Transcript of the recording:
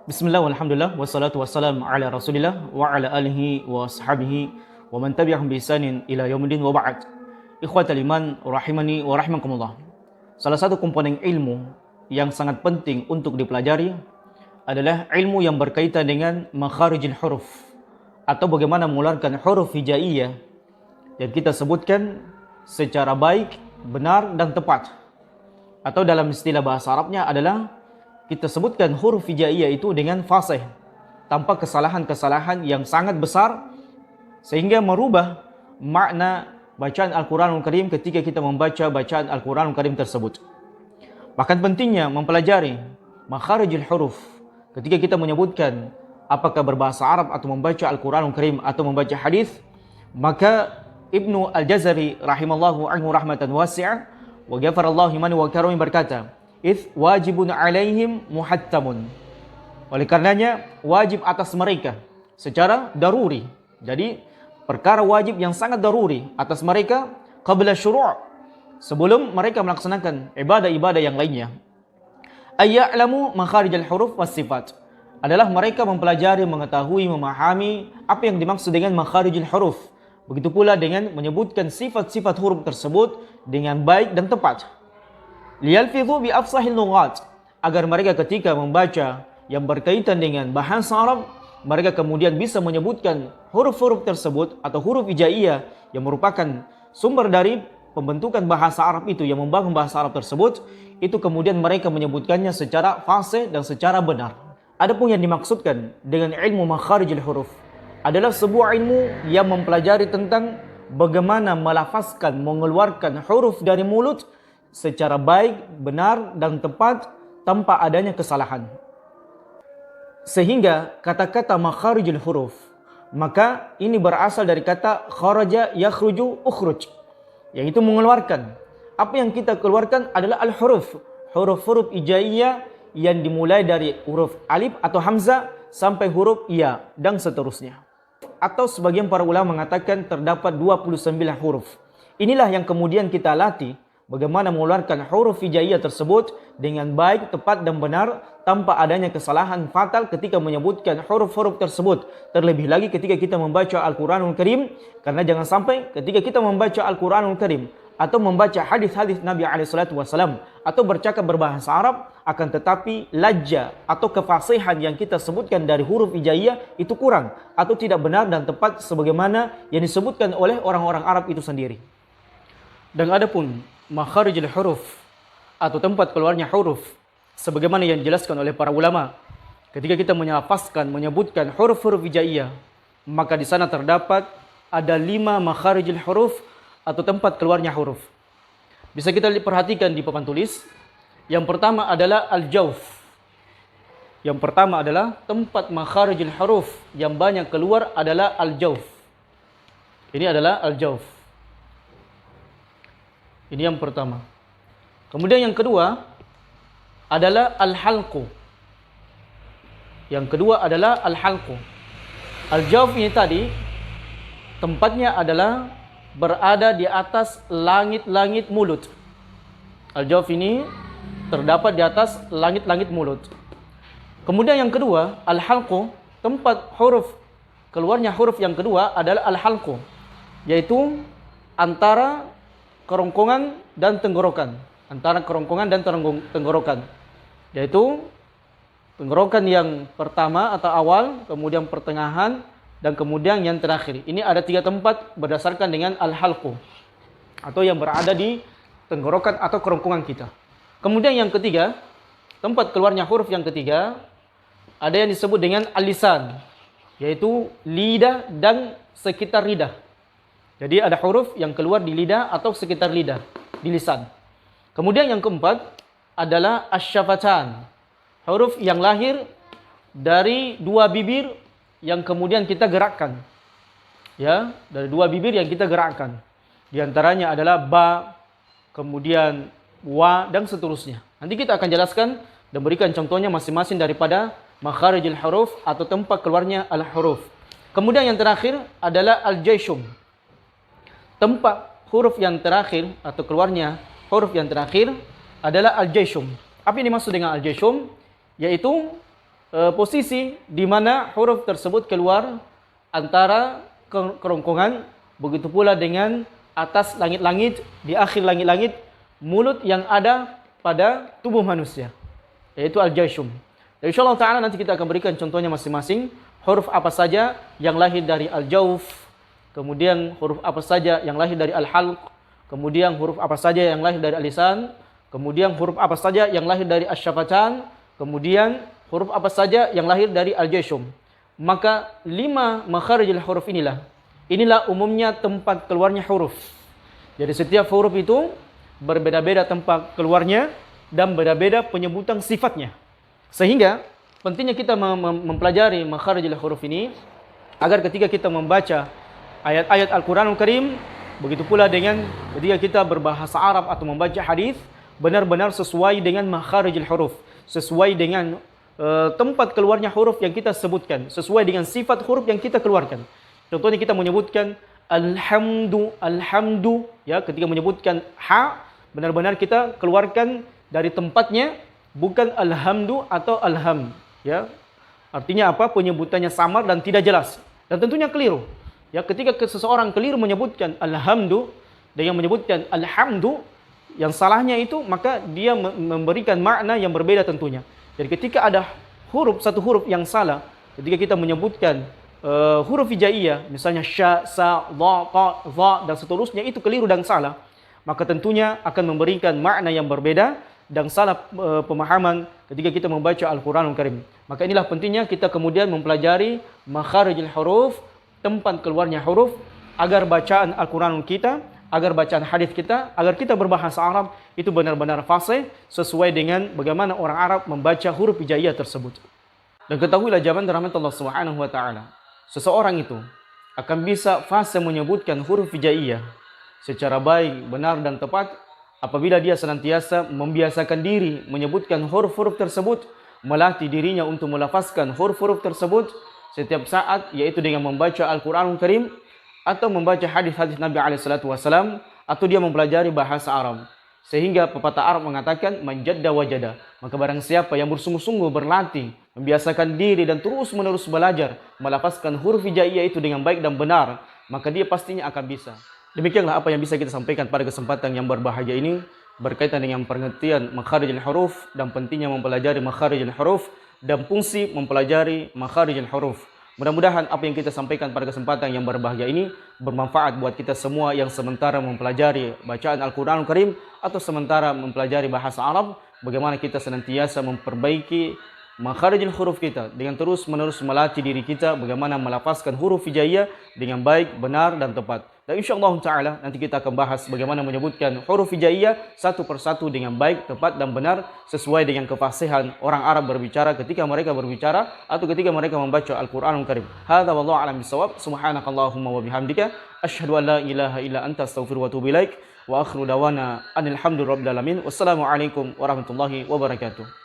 Bismillah, walhamdulillah, wassalatu wassalamu ala rasulillah wa ala alihi wa sahabihi wa man tabi'ahum bi ihsanin ila yaumil wa ba'd. Ikhwatal iman rahimani wa rahimakumullah. Salah satu komponen ilmu yang sangat penting untuk dipelajari adalah ilmu yang berkaitan dengan makharijul huruf atau bagaimana mengeluarkan huruf hijaiyah yang kita sebutkan secara baik, benar dan tepat. Atau dalam istilah bahasa Arabnya adalah kita sebutkan huruf hijaiyah itu dengan fasih, tanpa kesalahan-kesalahan yang sangat besar sehingga merubah makna bacaan Al-Quranul Karim ketika kita membaca bacaan Al-Quranul Karim tersebut. Bahkan pentingnya mempelajari makharijul huruf ketika kita menyebutkan apakah berbahasa Arab atau membaca Al-Quranul Karim atau membaca hadis, maka Ibnu Al-Jazari rahimallahu anhu rahmatan wasi'ah wa ghafarallahu liman wa karami berkata, wajibun alaihim muhattamun. Oleh karenanya wajib atas mereka secara daruri. Jadi perkara wajib yang sangat daruri atas mereka qabla syuru', sebelum mereka melaksanakan ibadah-ibadah yang lainnya. Ayya'lamu makharijal huruf was sifat, adalah mereka mempelajari, mengetahui, memahami apa yang dimaksud dengan makharijul huruf. Begitu pula dengan menyebutkan sifat-sifat huruf tersebut dengan baik dan tepat. Liyalfidhu bi afsahil lughat, agar mereka ketika membaca yang berkaitan dengan bahasa Arab, mereka kemudian bisa menyebutkan huruf-huruf tersebut atau huruf hijaiyah yang merupakan sumber dari pembentukan bahasa Arab itu, yang membangun bahasa Arab tersebut, itu kemudian mereka menyebutkannya secara fasih dan secara benar. Adapun yang dimaksudkan dengan ilmu makharijul huruf adalah sebuah ilmu yang mempelajari tentang bagaimana melafazkan, mengeluarkan huruf dari mulut secara baik, benar dan tepat tanpa adanya kesalahan. Sehingga kata-kata makharijul huruf, maka ini berasal dari kata kharaja yakhruju ukhruj, yaitu mengeluarkan. Apa yang kita keluarkan adalah al-huruf, huruf-huruf hijaiyah yang dimulai dari huruf alif atau hamzah sampai huruf ya dan seterusnya. Atau sebagian para ulama mengatakan terdapat 29 huruf. Inilah yang kemudian kita latih, bagaimana mengeluarkan huruf hijaiyah tersebut dengan baik, tepat dan benar tanpa adanya kesalahan fatal ketika menyebutkan huruf-huruf tersebut. Terlebih lagi ketika kita membaca Al-Quranul Karim, karena jangan sampai ketika kita membaca Al-Quranul Karim atau membaca hadis-hadis Nabi SAW atau bercakap berbahasa Arab, akan tetapi lajja atau kefasihan yang kita sebutkan dari huruf hijaiyah itu kurang atau tidak benar dan tepat sebagaimana yang disebutkan oleh orang-orang Arab itu sendiri. Dan adapun makharijul huruf atau tempat keluarnya huruf, sebagaimana yang dijelaskan oleh para ulama, ketika kita menyelafazkan, menyebutkan huruf-huruf hijaiyah, maka di sana terdapat ada 5 makharijul huruf atau tempat keluarnya huruf. Bisa kita perhatikan di papan tulis. Yang pertama adalah al-jawf. Yang pertama adalah tempat makharijul huruf yang banyak keluar adalah al-jawf. Ini adalah al-jawf. Ini yang pertama. Kemudian yang kedua adalah al-halqu. Yang kedua adalah al-halqu. Al-jawf ini tadi tempatnya adalah berada di atas langit-langit mulut. Al-jawf ini terdapat di atas langit-langit mulut. Kemudian yang kedua, al-halqu, tempat huruf keluarnya huruf yang kedua adalah al-halqu, yaitu antara kerongkongan dan tenggorokan. Antara kerongkongan dan tenggorokan. Yaitu tenggorokan yang pertama atau awal, kemudian pertengahan, dan kemudian yang terakhir. Ini ada 3 tempat berdasarkan dengan al-halqu, atau yang berada di tenggorokan atau kerongkongan kita. Kemudian yang ketiga, tempat keluarnya huruf yang ketiga, ada yang disebut dengan al-lisan, yaitu lidah dan sekitar lidah. Jadi ada huruf yang keluar di lidah atau sekitar lidah, di lisan. Kemudian yang keempat adalah asy-syafatan, huruf yang lahir dari 2 bibir yang kemudian kita gerakkan. Ya, dari 2 bibir yang kita gerakkan. Di antaranya adalah ba, kemudian wa dan seterusnya. Nanti kita akan jelaskan dan berikan contohnya masing-masing daripada makharijul huruf atau tempat keluarnya al-huruf. Kemudian yang terakhir adalah al-jayshum. Tempat huruf yang terakhir atau keluarnya huruf yang terakhir adalah al-jayshum. Apa yang dimaksud dengan al-jayshum? Yaitu posisi di mana huruf tersebut keluar antara kerongkongan, begitu pula dengan atas langit-langit, di akhir langit-langit, mulut yang ada pada tubuh manusia, yaitu al-jashum. Dan insyaallah ta'ala nanti kita akan berikan contohnya masing-masing, huruf apa saja yang lahir dari al-jawf, kemudian huruf apa saja yang lahir dari al-halq, kemudian huruf apa saja yang lahir dari al-lisan, kemudian huruf apa saja yang lahir dari asy-syafatan, kemudian huruf apa saja yang lahir dari al-jashum. Maka 5 makharijul huruf inilah umumnya tempat keluarnya huruf. Jadi setiap huruf itu berbeda-beda tempat keluarnya dan berbeda penyebutan sifatnya. Sehingga pentingnya kita mempelajari makharijul huruf ini agar ketika kita membaca ayat-ayat Al-Qur'anul Karim, begitu pula dengan ketika kita berbahasa Arab atau membaca hadis, benar-benar sesuai dengan makharijul huruf, sesuai dengan tempat keluarnya huruf yang kita sebutkan, sesuai dengan sifat huruf yang kita keluarkan. Contohnya kita menyebutkan alhamdu, ya, ketika menyebutkan ha, benar-benar kita keluarkan dari tempatnya, bukan alhamdu atau alham, ya. Artinya apa? Penyebutannya samar dan tidak jelas, dan tentunya keliru. Ya, ketika seseorang keliru menyebutkan alhamdu dengan menyebutkan alhamdu, yang salahnya itu maka dia memberikan makna yang berbeda tentunya. Jadi ketika ada satu huruf yang salah, ketika kita menyebutkan huruf hijaiyah, misalnya sya, sa, dha, ta, dha, dan seterusnya, itu keliru dan salah, maka tentunya akan memberikan makna yang berbeda dan salah pemahaman ketika kita membaca Al-Qur'anul Karim. Maka inilah pentingnya kita kemudian mempelajari makharijul huruf, tempat keluarnya huruf, agar bacaan Al-Qur'an kita, agar bacaan hadis kita, agar kita berbahasa Arab itu benar-benar fasih sesuai dengan bagaimana orang Arab membaca huruf hijaiyah tersebut. Dan ketahuilah jamaah rahmat Allah Subhanahu wa taala, seseorang itu akan bisa fasih menyebutkan huruf hijaiyah secara baik, benar dan tepat apabila dia senantiasa membiasakan diri menyebutkan huruf-huruf tersebut, melatih dirinya untuk melafazkan huruf-huruf tersebut setiap saat, yaitu dengan membaca Al-Qur'anul Karim atau membaca hadis-hadis Nabi SAW, atau dia mempelajari bahasa Arab. Sehingga pepatah Arab mengatakan man jadda wajada, maka barang siapa yang bersungguh-sungguh berlatih, membiasakan diri dan terus-menerus belajar melafazkan huruf hijaiyah itu dengan baik dan benar, maka dia pastinya akan bisa. Demikianlah apa yang bisa kita sampaikan pada kesempatan yang berbahagia ini berkaitan dengan pengertian makharijul huruf dan pentingnya mempelajari makharijul huruf dan fungsi mempelajari makharijul huruf. Mudah-mudahan apa yang kita sampaikan pada kesempatan yang berbahagia ini bermanfaat buat kita semua yang sementara mempelajari bacaan Al-Qur'anul Karim atau sementara mempelajari bahasa Arab, bagaimana kita senantiasa memperbaiki makharijul huruf kita dengan terus-menerus melatih diri kita bagaimana melafazkan huruf hijaiyah dengan baik, benar dan tepat. Dan insyaallah taala nanti kita akan bahas bagaimana menyebutkan huruf hijaiyah satu persatu dengan baik, tepat dan benar sesuai dengan kefasihan orang Arab berbicara ketika mereka berbicara atau ketika mereka membaca Al-Qur'anul Karim. Hadza wallahu a'lam bissawab. Subhanakallahumma wa bihamdika asyhadu an la ilaha illa anta astaghfiruka wa atubu ilaik wa akhiru dawana alhamdulillahi rabbil alamin. Wassalamu alaikum warahmatullahi wabarakatuh.